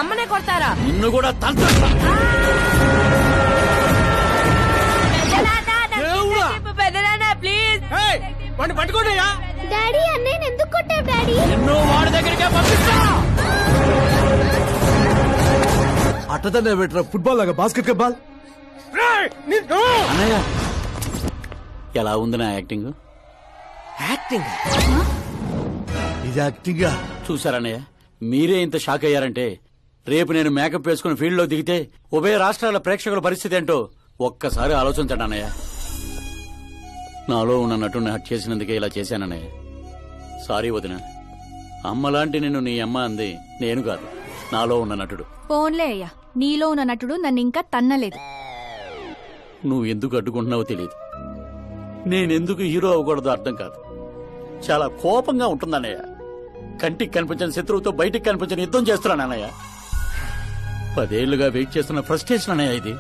అమ్మనే కొడతారా? నిన్ను కూడా ప్లీజ్ పట్టుకోండియా. డాడీ అన్నయ్య ఎందుకు కొట్టావు డాడీ? నిన్ను వాడి దగ్గరికే పంపిస్తా. అట్టదనే బెటర్ ఫుట్బాల్ లాగా బాస్కెట్ బాల్. అన్నయ్య ఎలా ఉంది నా యాక్టింగ్? ఇది యాక్టింగ్. చూసారన్నయ్య, మీరే ఇంత షాక్ అయ్యారంటే రేపు నేను మేకప్ వేసుకుని ఫీల్డ్ లో దిగితే ఉభయ రాష్ట్రాల ప్రేక్షకుల పరిస్థితి ఏంటో ఒక్కసారి ఆలోచించండి అన్నయ్య. నాలో ఉన్న నటుని హట్ చేసినందుకే ఇలా చేశానన్నయ్య. సారీ వదిన. అమ్మలాంటి నిన్ను నీ అమ్మ అంది నేను కాదు, నాలో ఉన్న నటుడు. పోన్లే అయ్యా, నీలో ఉన్న నటుడు నన్ను ఇంకా తన్నలేదు. నువ్వు ఎందుకు అడ్డుకుంటున్నావో తెలియదు, నేనెందుకు హీరో అవ్వకూడదో అర్థం కాదు. చాలా కోపంగా ఉంటుందన్నయ్య. కంటికి కనిపించని శత్రువుతో బయటికి కనిపించని యుద్ధం చేస్తున్నాను అన్నయ్య. 10 ఏళ్లుగా వెయిట్ చేస్తున్న ఫ్రస్ట్రేషన్ అన్నయ్య ఇది.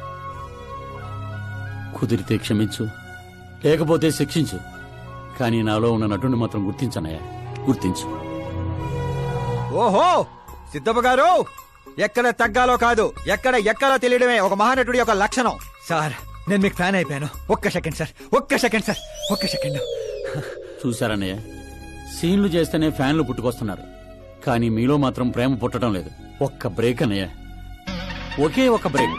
కుదిరితే క్షమించు, లేకపోతే శిక్షించు, కానీ నాలో ఉన్న నటుని మాత్రం గుర్తించనయ్య, గుర్తించు. ఓహో సిద్ధప్ప గారు, ఎక్కడ తగ్గాలో కాదు, ఎక్కడ ఎక్కాలో తెలియడమే ఒక మహానటుడి యొక్క లక్షణం. సార్ నేను మీకు ఫ్యాన్ అయిపోయాను. ఒక్క సెకండ్ సార్, ఒక్క సెకండ్ సార్, ఒక్క సెకండ్. చూశారన్నయ్య, సీన్లు చేస్తేనే ఫ్యాన్లు పుట్టుకొస్తున్నారు, కానీ మీలో మాత్రం ప్రేమ పుట్టడం లేదు. ఒక్క బ్రేక్ అన్నయ్య, ఒకే ఒక బ్రేక్.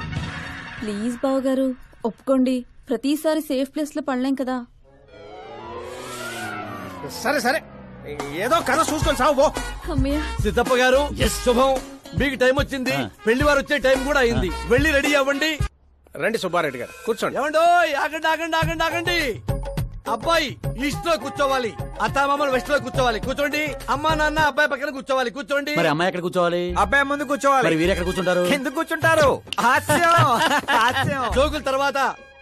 ప్లీజ్ బావగారు ఒప్పుకోండి, ప్రతిసారి సేఫ్ ప్లేస్ లో పడలేం కదా. సరే సరే, ఏదో కథ చూసుకొని సాగు. సిద్ధప్ప గారు శుభం, మీకు టైం వచ్చింది. పెళ్లి వారు వచ్చే టైం కూడా అయింది. వెళ్ళి రెడీ అవ్వండి. రండి సుబ్బారెడ్డి గారు, కూర్చోండి. ఏమండో, ఆగండి ఆగండి ఆగండి ఆగండి. అబ్బాయి ఈస్ట్ లో కూర్చోవాలి, అత్తామామలు వెస్ట్ లో కూర్చోవాలి. కూర్చోండి. అమ్మా నాన్న అబ్బాయి పక్కన కూర్చోవాలి. కూర్చోండి. మరి అమ్మాయి ఎక్కడ కూర్చోవాలి? అబ్బాయి ముందు కూర్చోవాలి. మరి వీరు ఎక్కడ కూర్చుంటారు? ఎందుకు కూర్చుంటారు? హాస్యం హాస్యం. జోకుల తర్వాత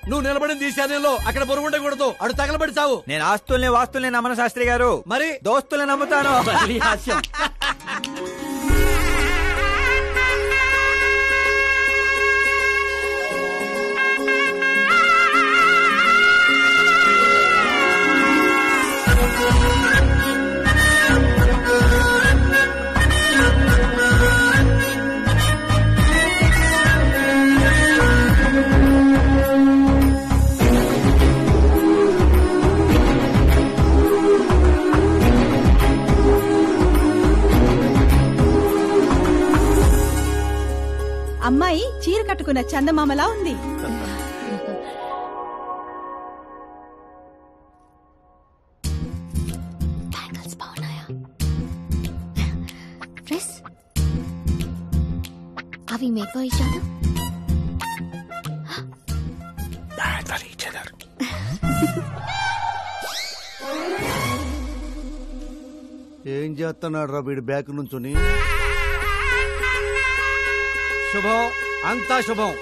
నువ్వు నిలబడింది ఈ శానంలో, అక్కడ బరువు ఉండకూడదు. అడు తగలబడి చావు. నేను ఆస్తుల్ని వాస్తుల్ని నమ్మను శాస్త్రి గారు, మరి దోస్తుల్ని నమ్ముతాను. హాస్యం. అమ్మాయి చీర కట్టుకున్న చందమామలా ఉంది. అవి మేక్ ఫర్ ఈచ్ అదర్. ఏం చేస్తున్నాడు రా వీడి బ్యాక్ నుంచుని? శుభం, అంతా శుభం.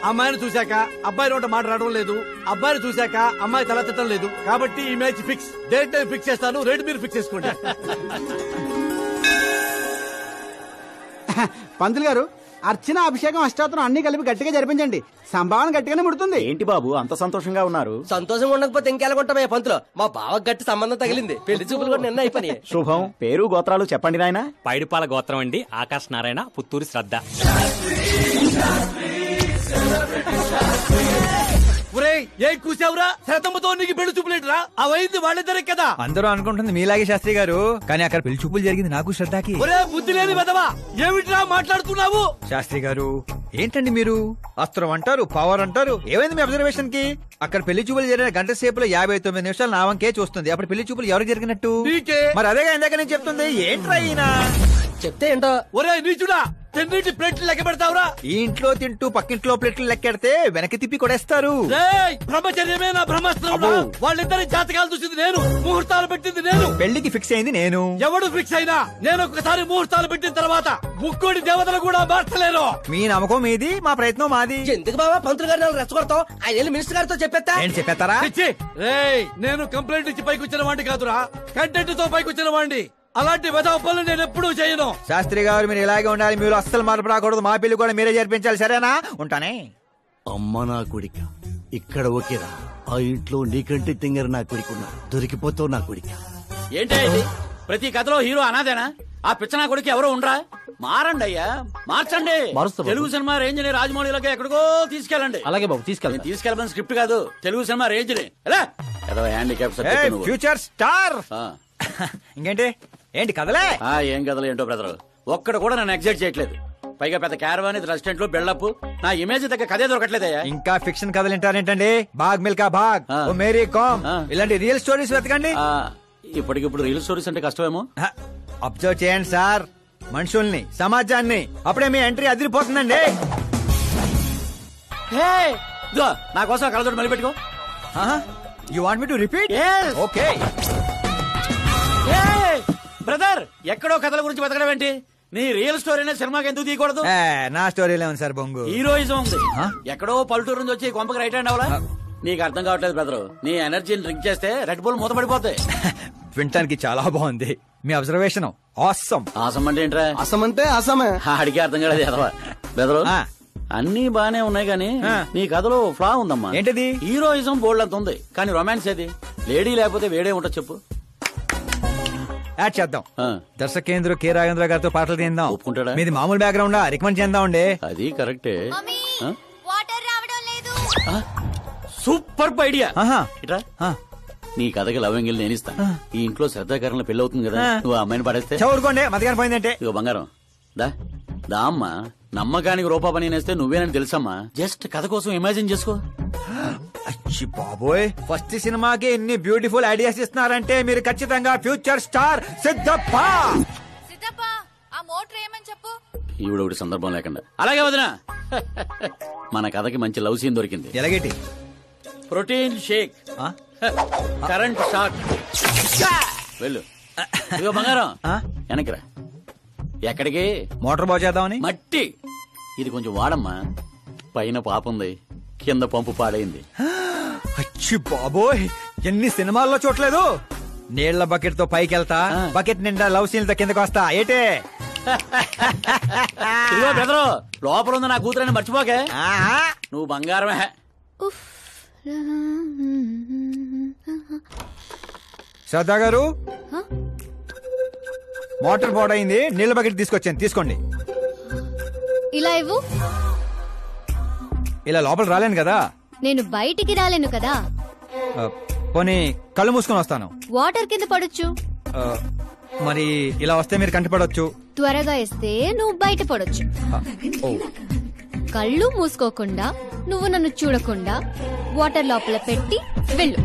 అమ్మాయిని చూశాక అబ్బాయి నోట మాట రావడం లేదు, అబ్బాయిని చూశాక అమ్మాయి తల తిట్టడం లేదు. కాబట్టి ఈ మ్యాచ్ ఫిక్స్. డేట్ నేను ఫిక్స్ చేస్తాను, రేట్ మీరు ఫిక్స్ చేసుకోండి. పంతులు గారు, అర్చన అభిషేకం అష్టాత్రం అన్ని కలిపి గట్టిగా జరిపించండి. సంభావన గట్టిగానే ముడుతుంది. ఏంటి బాబు అంత సంతోషంగా ఉన్నారు? సంతోషంగా ఉండకపోతే ఇంకెలాగుంటామే పంతులు. మా బావ గట్టి సంబంధం తగిలింది, పెళ్లి చూపులు కూడా నిన్న అయిపోయి. శుభం, పేరు గోత్రాలు చెప్పండి నాయన. పైడిపాల గోత్రం అండి, ఆకాశ్ నారాయణ, పుత్తూరు శ్రద్ధ. ఏం కూసావురా? శతంతో నీకు పెళ్లి చూపులేట్రా? అవైంది వాళ్ళిద్దరే కదా. అందరూ అనుకుంటుంది మీలాగే శాస్త్రి గారు, కానీ అక్కడ పెళ్లి చూపులు జరిగింది నాకు శ్రద్ధకి. ఒరే బుద్ధి లేని వెదవా, ఏమిట్రా మాట్లాడుతున్నావు? శాస్త్రి గారు ఏంటండి మీరు? అస్త్రం అంటారు, పవర్ అంటారు. ఏమైంది మీ అబ్జర్వేషన్ కి? అక్కడ పెళ్లి చూపులు జరిగిన గంట సేపులో 59 నిమిషాలు నా వంకే చూస్తుంది. అప్పుడు పెళ్లి చూపులు ఎవరికి జరిగినట్టు? మరి అదేగా ఇందాక నేను చెప్తుంది. ఏంట్రా ఈయన చెప్తే ఏంటో. ఒరే నీచుడా, తిన్నింటి ప్లేట్లు లెక్క పెడతావురా? ఈ ఇంట్లో తింటూ పక్కింట్లో ప్లేట్లు లెక్కెడితే వెనక్కి తిప్పి కొడేస్తారు. బ్రహ్మచర్యమే నా బ్రహ్మాస్త్రం. వాళ్ళిద్దరి జాతకాలు చూసింది నేను, ముహూర్తాలు పెట్టింది నేను, పెళ్లికి ఫిక్స్ అయింది నేను. ఎవడు ఫిక్స్ అయినా నేను ఒక్కసారి ముహూర్తాలు పెట్టిన తర్వాత ముక్కోడి దేవతలు కూడా మార్చలేరు. మీ నమ్మకం మీది, మా ప్రయత్నం మాది. ఎందుకు బాబా పంతులు గారిని రెచ్చగొడతావు? ఆయన మినిస్టర్ గారితో చెప్పేస్తా. ఏంటి చెప్పేస్తారా? నేను కంప్లైంట్ ఇచ్చి పైకి వచ్చిన వాడిని కాదురా, కంటెంట్ తో పైకి వచ్చిన వాడిని. అలాంటి వెధవ పనులు నేను ఎప్పుడూ చేయను. శాస్త్రి గారు మీరు ఇలాగే ఉండాలి, మీరు అస్సలు మార్పు రాకూడదు. మా పెళ్లి కూడా మీరే జరిపించాలి, సరేనా? ఉంటానే. అమ్మ నా కొడిక, ఇక్కడ ఓకేరా. ఆ ఇంట్లో నీకంటే తింగర నా కొడుకున్నా, దొరికిపోతావు నా కొడిక. ఏంటి ప్రతి కథలో హీరో అనాదేనా? ఆ పిచ్చనా కొడుకు ఎవరో ఉండరా? మారండి అయ్యా, మార్చండి. మారుస్తా బాబు. తెలుగు సినిమా రేంజ్ ని రాజమౌళిలోకి ఎక్కడికో తీసుకెళ్ళండి. అలాగే బాబు, తీసుకెళ్తా. తీసుకెళ్ళమని స్క్రిప్ట్ కాదు, తెలుగు సినిమా రేంజ్ ని. ఏదో హ్యాండిక్యాప్ ఫ్యూచర్ స్టార్. ఇంకేంటి ఏంటి కదలే? ఏం కథలు ఏంటో బ్రదర్, ఒక్కడ కూడా నన్ను ఎగ్జైట్ చేయట్లేదు. పైగా పెద్ద క్యారవాన్, రెస్టారెంట్ లో బిల్డప్, నా ఇమేజ్ దగ్గర కథే దొరకట్లేదయ్యా. ఇంకా ఫిక్షన్ కథలు వింటారేంటండి? బాగ్ మిల్కా బాగ్, ఓ మేరీ కామ్, ఇలాంటి రియల్ స్టోరీస్ వెతకండి. ఇప్పటికిప్పుడు రియల్ స్టోరీస్ అంటే కష్టమేమో. అబ్జర్వ్ చేయండి సార్ మనుషుల్ని, సమాజాన్ని, అప్పుడే మీ ఎంట్రీ అదిరిపోతుందండి. నా కోసం కళ్ళతోటి మళ్ళీ పెట్టుకో. You want me to repeat? Okay. Brother, ఎక్కడో కథల గురించి బతకడం ఏంటి? నీ రియల్ స్టోరీనే సినిమాకి ఎందుకు తీయకూడదు? నా స్టోరీలో ఉంది సార్ బొంగు. హీరోయిజం ఉంది. ఎక్కడో పల్లెటూరు నుంచి వచ్చి కొంపకి రైట్ హ్యాండ్ అవలా? నీకు అర్థం కావట్లేదు బ్రదర్. నీ ఎనర్జీని డ్రింక్ చేస్తే రెడ్ బుల్ మూత పడిపోతాయి. వినటానికి చాలా బాగుంది మీ అబ్జర్వేషన్. ఆసమ్. ఆసం అంటే ఏంట్రా? అసం అంటే అసమే. అడిగే అర్థం కాలేదు ఎదవా. బెదరు అన్ని బానే ఉన్నాయి కానీ నీ కథలో ఫ్లా ఉందమ్మా. ఏంటిది? హీరోయిజం బోల్డ్ అంత ఉంది కానీ రొమాన్స్ ఏది? లేడీ లేకపోతే వేడే ఉంటుంది చెప్పు. యాడ్ చేద్దాం. దర్శకేంద్ర కె రాఘవేంద్ర గారితో పాటలు తీద్దాం. ఒప్పుకుంటాడా? మీది మామూలు బ్యాక్గ్రౌండ్ రికమెండ్ చేద్దాం అండి. అది కరెక్టే. వాటర్ రావడం లేదు. Super idea. ఇట్రా, నీ కథకి లవ్ ఎంగిల్ నేను ఇస్తాను. ఈ ఇంట్లో శ్రద్ధాకరణ పెళ్లి అవుతుంది కదా, నువ్వు ఆ అమ్మాయిని పడేస్తే చదువుకోండి. మధ్యాహ్నం పోయిందంటే ఇగో బంగారం దా దా అమ్మా. నమ్మకానికి రూపా పని నేస్తే నువ్వేనని తెలుసమ్మా. జస్ట్ కథ కోసం ఇమాజిన్ చేసుకో. అచ్చి బాబోయ్, ఫస్ట్ సినిమాకి ఎన్ని బ్యూటిఫుల్ ఐడియాస్ ఇస్తున్నారంటే మీరు ఖచ్చితంగా ఫ్యూచర్ స్టార్ సిద్ధప్ప. సిద్ధప్ప, ఆ మోటర్ ఏమని చెప్పు. ఈవిడ ఒకటి సందర్భం లేకుండా. అలాగే వదినా, మన కథకి మంచి లవ్ సీన్ దొరికింది. ఎలాగేటి? Protein shake, current shock. వెళ్ళు. ఇదిగో బంగారం వెనక్కిరా. ఎక్కడికి? మోటార్ బాగు చేద్దామని. మట్టి ఇది కొంచెం వాడమ్మా. పైన పాపుంది, కింద పంపు పాడైంది. అచ్చి బాబోయ్, ఎన్ని సినిమాల్లో చూడలేదు. నీళ్ల బకెట్ తో పైకి వెళ్తా, బకెట్ నిండా లవ్ సీన్లతో కిందకి వస్తా. ఏటే ఇదిగో బెదరు, లోపల ఉంది నా కూతురని మర్చిపోకే. నువ్వు బంగారమే. శ్రద్ధా గారు, మోటార్ పాడైంది, నీళ్ల బకెట్ తీసుకొచ్చాను, తీసుకోండి. ఇలా ఇవ్వు. ఇలా లోపల రాలేను కదా. నేను బయటికి రాలేను కదా. పోనీ కళ్ళు మూసుకొని వస్తాను. వాటర్ కింద పడొచ్చు. మరి ఇలా వస్తే మీరు కంటిపడొచ్చు. త్వరగా ఇస్తే నువ్వు బయట పడొచ్చు. కళ్ళు మూసుకోకుండా, నువ్వు నన్ను చూడకుండా వాటర్ లోపల పెట్టి వెళ్ళు.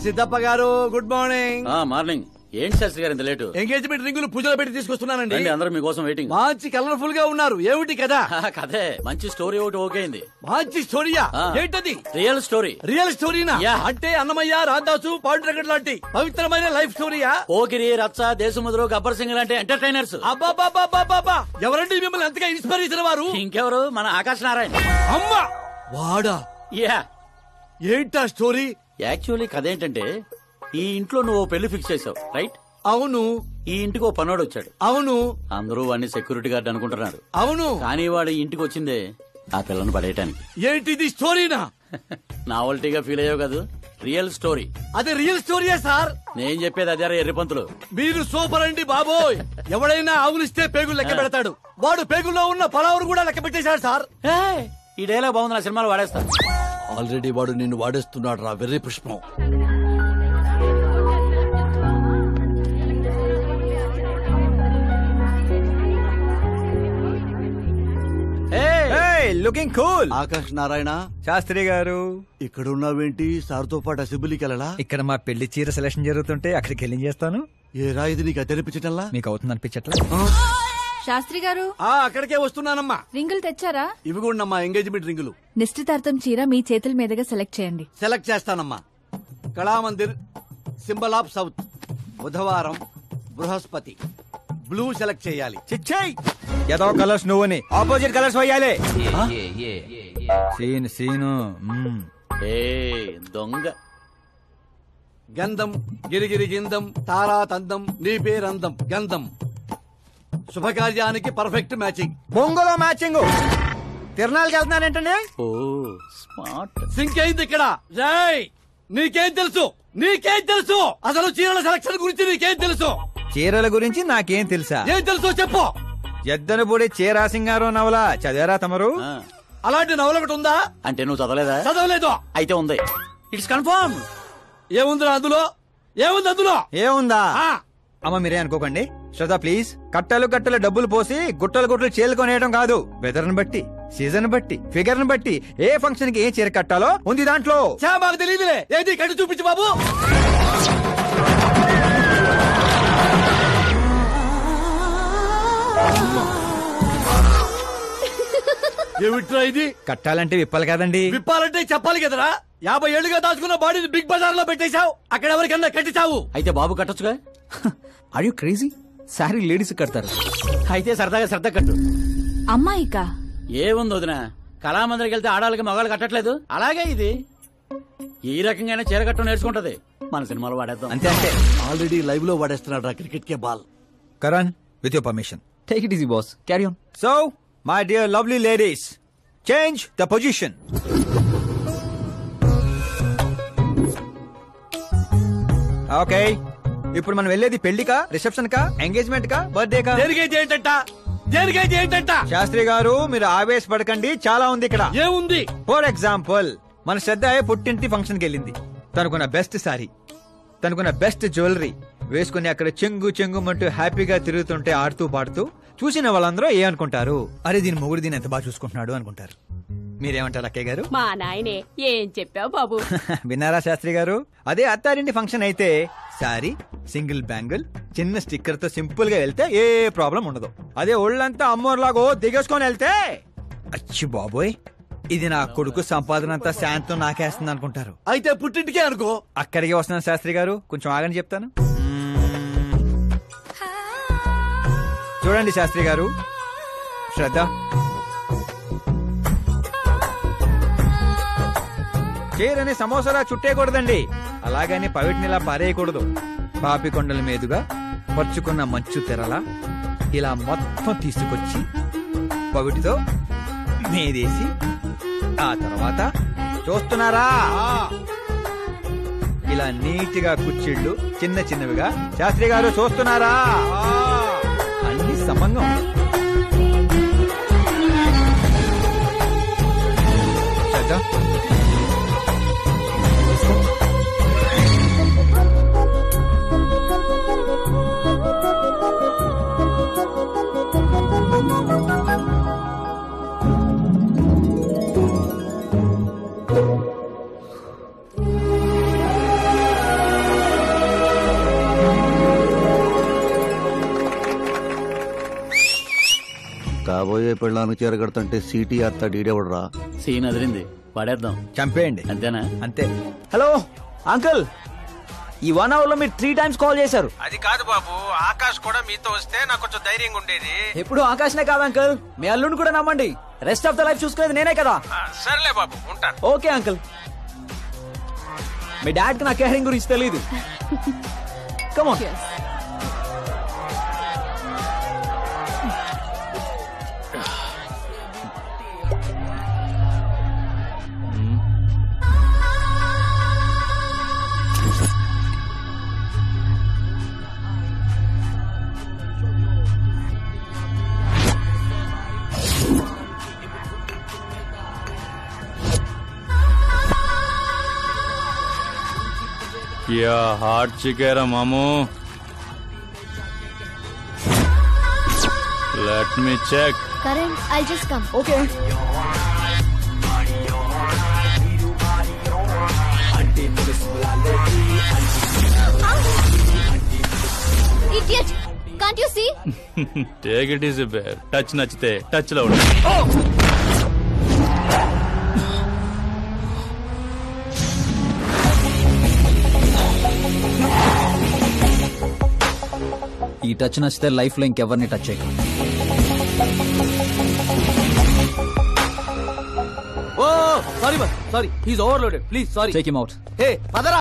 సిద్ధప్ప గారు, గుడ్ మార్నింగ్. మార్నింగ్. ఏంటి శాస్త్రి గారు ఇంత లేటు? ఎంగేజ్మెంట్ రింగులు పూజలో పెట్టి తీసుకొస్తున్నానండి. అందరూ మీకోసం వెయిటింగ్. మంచి కలర్ఫుల్ గా ఉన్నారు. ఏమిటి కదా? కథే మంచి స్టోరీ ఒకటి ఓకే అయింది. మంచి స్టోరీయా? ఏంటది? Real story. రియల్ స్టోరీనా? అంటే అన్నమయ్య, రాధాసు, పాండురంగడ్ లాంటి పవిత్రమైన లైఫ్ స్టోరీయా? పోకిరి, రచ్చ, దేశముద్రు, గబ్బర్ సింగ్ లాంటి ఎంటర్టైనర్స్. అబ్బాబాబాబాబా, ఎవరండి మిమ్మల్ని ఎంతగా ఇన్స్పైర్ చేసిన వారు? ఇంకెవరు, మన ఆకాశ్ నారాయణ. అమ్మా వాడా? యా. ఏంటా స్టోరీ? యాక్చువల్లీ కథ ఏంటంటే, ఈ ఇంట్లో నువ్వు పెళ్లి ఫిక్స్ చేసావు, రైట్? అవును. ఈ ఇంటికి ఓ పనోడు వచ్చాడు. అవును. అందరూ వాడిని సెక్యూరిటీ గార్డ్ అనుకుంటున్నారు. అవును. కానీ వాడు ఇంటికి వచ్చిందే ఆ పిల్లను పడేయటానికి. ఏంటిది స్టోరీనా? నావల్టీగా ఫీల్ అయ్యావు కదా, రియల్ స్టోరీ. అదే రియల్ స్టోరీయా సార్? నేను చెప్పేది అదే ఎర్రిపంతులు. మీరు సూపర్ అండి బాబోయ్. ఎవడైనా ఆవులిస్తే పేగులు లెక్క పెడతాడు, వాడు పేగుల్లో ఉన్న పలావురు కూడా లెక్క పెట్టేశాడు సార్. ఈ డైలాగ్ బాగుంది, నా సినిమాలో వాడేస్తా. ఆల్రెడీ వాడు నిన్ను వాడేస్తున్నాడు రా వెర్రి పుష్పం. Looking cool. ఆకాశ్ నారాయణ శాస్త్రి గారు, ఇక్కడ ఉన్నావేంటి? సార్తో పాటు అసెంబ్లీకి వెళ్ళలా? ఇక్కడ మా పెళ్లి చీర సెలక్షన్ జరుగుతుంటే అక్కడికి వెళ్ళి చేస్తాను. ఏ రాయిది నీకు తెరిపించటల్లా? మీకు అవుతుంది అనిపించట్లా? శాస్త్రి గారు, అక్కడికే వస్తున్నానమ్మా. రింగులు తెచ్చారా? ఇవి కూడా ఎంగేజ్మెంట్ రింగులు. నిశ్చితార్థం చీర మీ చేతుల మీదుగా సెలెక్ట్ చేయండి. సెలెక్ట్ చేస్తానమ్మా. కళామందిర్, సింబల్ ఆఫ్ సౌత్, బుధవారం, బృహస్పతి, బ్లూ సెలెక్ట్ చేయాలి. చిచ్చాయి ఏదో కలర్స్ నువ్వుని ఆపోజిట్ కలర్స్ వేయాలి. సీను దొంగ. గంధం గిరిగిరి గిందం తారా తందం నీ పేరందం గంధం. శుభకార్యానికి పర్ఫెక్ట్ మ్యాచింగ్. బొంగులో మ్యాచింగ్. తిరణాలకి వెళ్తున్నానంటే ఓ స్మార్ట్. సింక్ అయింది ఇక్కడ. నీకేం తెలుసు? నీకేం తెలుసు? అసలు చీరల సెలక్షన్ గురించి నీకేం తెలుసు? చీరల గురించి నాకేం తెలుసా? ఏం తెలుసో చెప్పు. ఎద్దను పొడి చీరా సింగారం నవల చదివారా తమరు? అలాంటి నవల ఒకటి ఉందా? అంటే నువ్వు చదవలేదా? చదవలేదు. అయితే ఉంది. It's confirm. ఏముందిరా అందులో? ఏముంది అందులో? ఏముందా? అమ్మ మీరే అనుకోకండి. శ్రద్ధ ప్లీజ్. కట్టలు కట్టలు డబ్బులు పోసి గుట్టలు గుట్టలు చీరకొనేయడం కాదు. వెదర్ ని బట్టి, సీజన్ బట్టి, ఫిగర్ ని బట్టి ఏ ఫంక్షన్ కి ఏ చీర కట్టాలో ఉంది దాంట్లో. మాకు తెలియదులే. ఏది కట్టి చూపించు బాబు. ఏమిట్రా ఇది? కట్టాలంటే విప్పాలి కదండి. విప్పాలంటే చెప్పాలి కదరా. 50 ఏళ్లుగా దాచుకున్న బాడీని బిగ్ బజార్ లో పెట్టేశావు. అక్కడ ఎవరికన్నా కట్టించావు. అయితే బాబు కట్టొచ్చుగా. Are you crazy? Sari ladies కడతారు. అయితే సరదాగా శ్రద్ధ కట్టు. అమ్మాయికా? ఏముంది వదినా, కళామందిరికి వెళ్తే ఆడాలకి మగాళ్ళు కట్టట్లేదు, అలాగే ఇది ఈ రకంగానే చీర కట్టడం నేర్చుకుంటది. మన సినిమాలో వాడేద్దాం. అంతే అంతే. ఆల్రెడీ లైవ్ లో వాడేస్తున్నాడు రా క్రికెట్ కే ball. Karan with your permission. Take it easy boss, carry on. So my dear lovely ladies, change the position. Okay, ఇప్పుడు మనం వెళ్ళేది పెళ్లికా, రిసెప్షన్ కా, ఎంగేజ్మెంట్ కా, బర్త్డే కా? దేనికైతే ఏంటంట? శాస్త్రి గారు మీరు ఆవేశపడకండి, చాలా ఉంది ఇక్కడ. ఏముంది? ఫర్ ఎగ్జాంపుల్ మన శ్రద్ధ పుట్టింటి ఫంక్షన్ కి వెళ్ళింది. తనకున్న బెస్ట్ సారీ, తనకున్న బెస్ట్ జ్యువెలరీ వేసుకుని అక్కడ చెంగు చెంగుమంటూ హ్యాపీగా తిరుగుతుంటే ఆడుతూ పాడుతూ చూసిన వాళ్ళందరూ ఏ అనుకుంటారు? అరే దీని మొగుడు దీన్ని ఎంత బాగా చూసుకుంటున్నాడు అనుకుంటారు. మీరేమంటారు అక్కయ్య గారు? మా నాయనే ఏం చెప్పావు బాబు. విన్నారా శాస్త్రి గారు? అదే అత్తారింటి ఫంక్షన్ అయితే సారీ, సింగిల్ బ్యాంగిల్, చిన్న స్టిక్కర్ తో సింపుల్ గా వెళ్తే ఏ ప్రాబ్లం ఉండదు. అదే ఒళ్ళంతా అమ్మోర్లాగో దిగేసుకొని వెళ్తే అచ్చి బాబోయ్ ఇది నా కొడుకు సంపాదన అంతా శాంతం నాకేస్తుంది అనుకుంటారు. అయితే పుట్టింటికే అనుకో. అక్కడికి వస్తున్నాను శాస్త్రి గారు, కొంచెం ఆగని చెప్తాను. చూడండి శాస్త్రి గారు, శ్రద్ధ చీరని సమోసాలా చుట్టేయకూడదండి, అలాగని పవిటినిలా పారేయకూడదు. పాపికొండల మీదుగా పరుచుకున్న మంచు తెరలా ఇలా మొత్తం తీసుకొచ్చి పవిటితో మీదేసి ఆ తర్వాత చూస్తున్నారా ఇలా నీటిగా కుచ్చిళ్ళు చిన్న చిన్నవిగా. శాస్త్రి గారు చూస్తున్నారా? అన్ని సమంగా ఉంది. కాబోయే పెళ్ళానికి చీర కడుతుంటే సీటీ అత్త డీడేవడరా. సీన్ అదిరింది, వాడేద్దాం. చంపేయండి. అంతేనా? అంతే. హలో అంకుల్, ఈ 1 hour లో మీరు 3 times కాల్ చేశారు. అది కాదు బాబు, ఆకాష్ కూడా మీతో వస్తే నాకు కొంచెం ధైర్యంగా ఉండేది. ఎప్పుడు ఆకాశనే కాదు అంకుల్, మీ అల్లుడిని కూడా నమ్మండి. రెస్ట్ ఆఫ్ ద లైఫ్ చూసుకునేది నేనే కదా. సర్లే బాబు, ఉంటాను. Okay uncle. మీ డాడ్ కి నా కేరింగ్ గురించి తెలియదు. Come on. क्या हार्ड चिकेरा मामू. Let me check. Karan, I'll just come. Okay. Idiot! Can't you see? Take it easy, bear. Touch nachte, touch lo undu. Oh! ఈ టచ్ నచ్చితే లైఫ్ లో ఇంకెవరిని టచ్ చేయ. Oh sorry boss, sorry he's overloaded, please sorry. Take him out. Hey Padara.